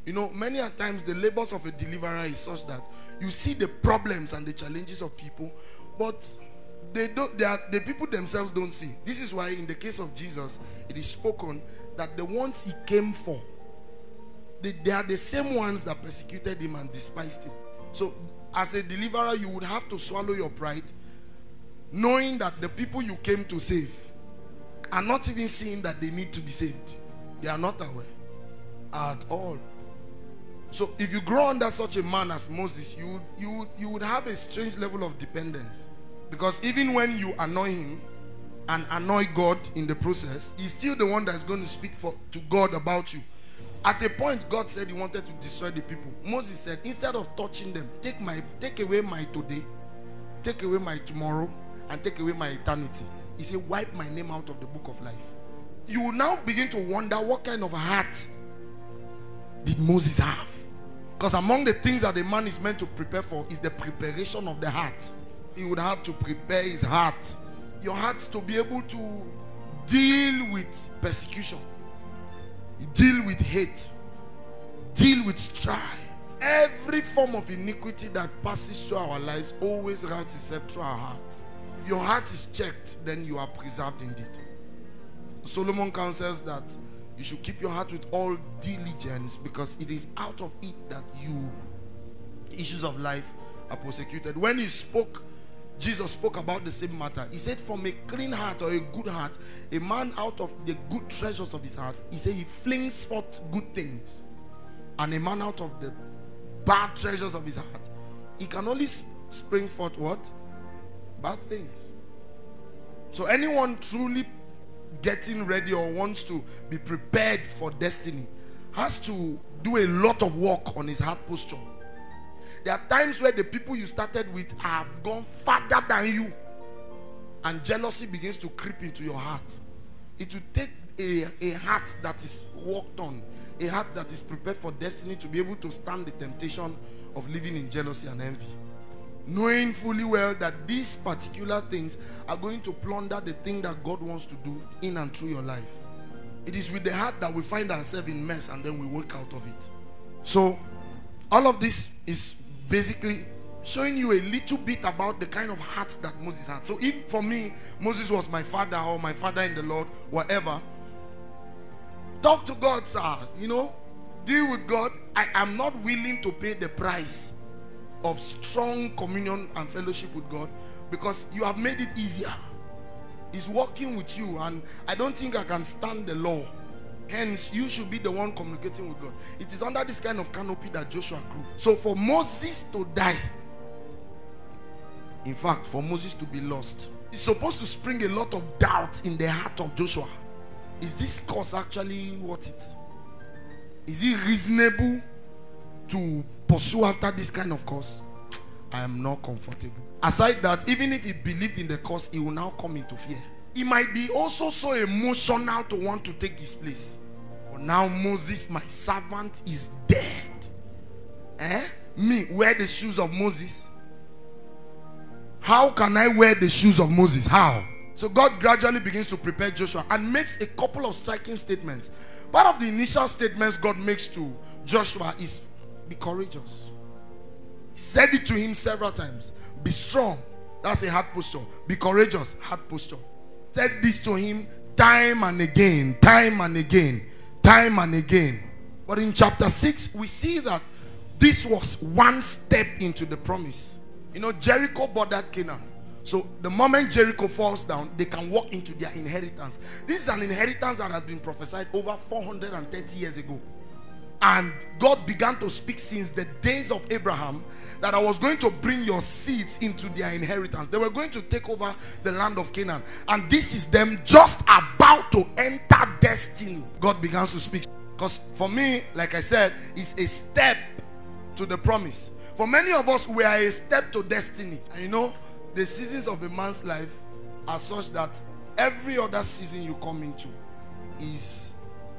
You know, many a times the labors of a deliverer is such that you see the problems and the challenges of people, but the people themselves don't see. This is why in the case of Jesus, it is spoken that the ones he came for, they are the same ones that persecuted him and despised him. So as a deliverer, you would have to swallow your pride, knowing that the people you came to save are not even seeing that they need to be saved. They are not aware at all. So if you grow under such a man as Moses, you would have a strange level of dependence. Because even when you annoy him and annoy God in the process, he's still the one that's going to speak to God about you. At a point, God said he wanted to destroy the people. Moses said, instead of touching them, take away my today, take away my tomorrow, and take away my eternity. He said, wipe my name out of the book of life. You will now begin to wonder, what kind of a heart did Moses have? Because among the things that a man is meant to prepare for is the preparation of the heart. He would have to prepare his heart. Your heart to be able to deal with persecution, deal with hate, deal with strife. Every form of iniquity that passes through our lives always routes itself through our heart. If your heart is checked, then you are preserved indeed. Solomon counsels that you should keep your heart with all diligence, because it is out of it that issues of life are prosecuted. When Jesus spoke about the same matter. He said, from a clean heart or a good heart, a man out of the good treasures of his heart, he said he flings forth good things. And a man out of the bad treasures of his heart, he can only spring forth what? Bad things. So anyone truly getting ready or wants to be prepared for destiny has to do a lot of work on his heart posture. There are times where the people you started with have gone farther than you, and jealousy begins to creep into your heart. It will take a heart that is worked on, a heart that is prepared for destiny, to be able to stand the temptation of living in jealousy and envy, knowing fully well that these particular things are going to plunder the thing that God wants to do in and through your life. It is with the heart that we find ourselves in mess, and then we work out of it. So all of this is basically showing you a little bit about the kind of heart that Moses had. So if for me, Moses was my father, or my father in the Lord, whatever, talk to God, sir. You know, deal with God. I am not willing to pay the price of strong communion and fellowship with God, because you have made it easier. He's working with you, and I don't think I can stand the law. Hence, you should be the one communicating with God. It is under this kind of canopy that Joshua grew. So for Moses to die, in fact, for Moses to be lost, it's supposed to spring a lot of doubt in the heart of Joshua. Is this course actually worth it? Is it reasonable to pursue after this kind of course? I am not comfortable. Aside that, even if he believed in the course, he will now come into fear. He might be also so emotional to want to take his place. For now, Moses, my servant, is dead. Me, wear the shoes of Moses? How can I wear the shoes of Moses? How? So God gradually begins to prepare Joshua and makes a couple of striking statements. Part of the initial statements God makes to Joshua is, be courageous. He said it to him several times. Be strong. That's a heart posture. Be courageous. Heart posture. Said this to him time and again, time and again, time and again. But in chapter 6, we see that this was one step into the promise. You know, Jericho bordered Canaan. So the moment Jericho falls down, they can walk into their inheritance. This is an inheritance that has been prophesied over 430 years ago. And God began to speak since the days of Abraham that I was going to bring your seeds into their inheritance. They were going to take over the land of Canaan. And this is them just about to enter destiny. God began to speak. Because for me, like I said, it's a step to the promise. For many of us, we are a step to destiny. And you know, the seasons of a man's life are such that every other season you come into is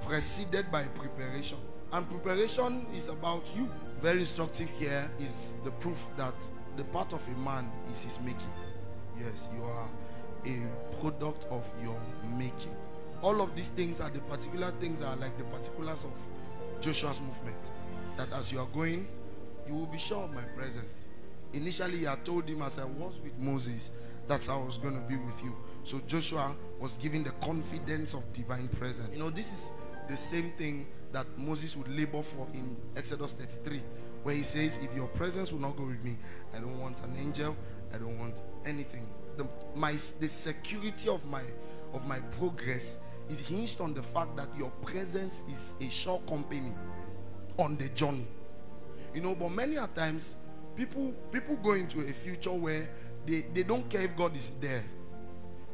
preceded by preparation. And preparation is about you. Very instructive here is the proof that the part of a man is his making. Yes, you are a product of your making. All of these things are the particular things that are like the particulars of Joshua's movement. that as you are going, you will be sure of my presence. Initially, I told him, as I was with Moses, that's how I was going to be with you. So Joshua was given the confidence of divine presence. You know, this is the same thing that Moses would labor for in Exodus 33, where he says, if your presence will not go with me, I don't want an angel, I don't want anything. The security of my progress is hinged on the fact that your presence is a sure company on the journey. You know, but many a times people go into a future where they don't care if God is there.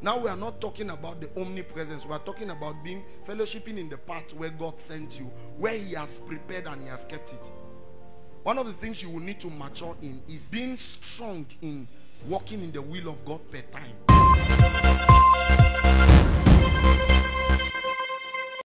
Now we are not talking about the omnipresence. We are talking about being fellowshipping in the path where God sent you, where he has prepared and he has kept it. One of the things you will need to mature in is being strong in walking in the will of God per time.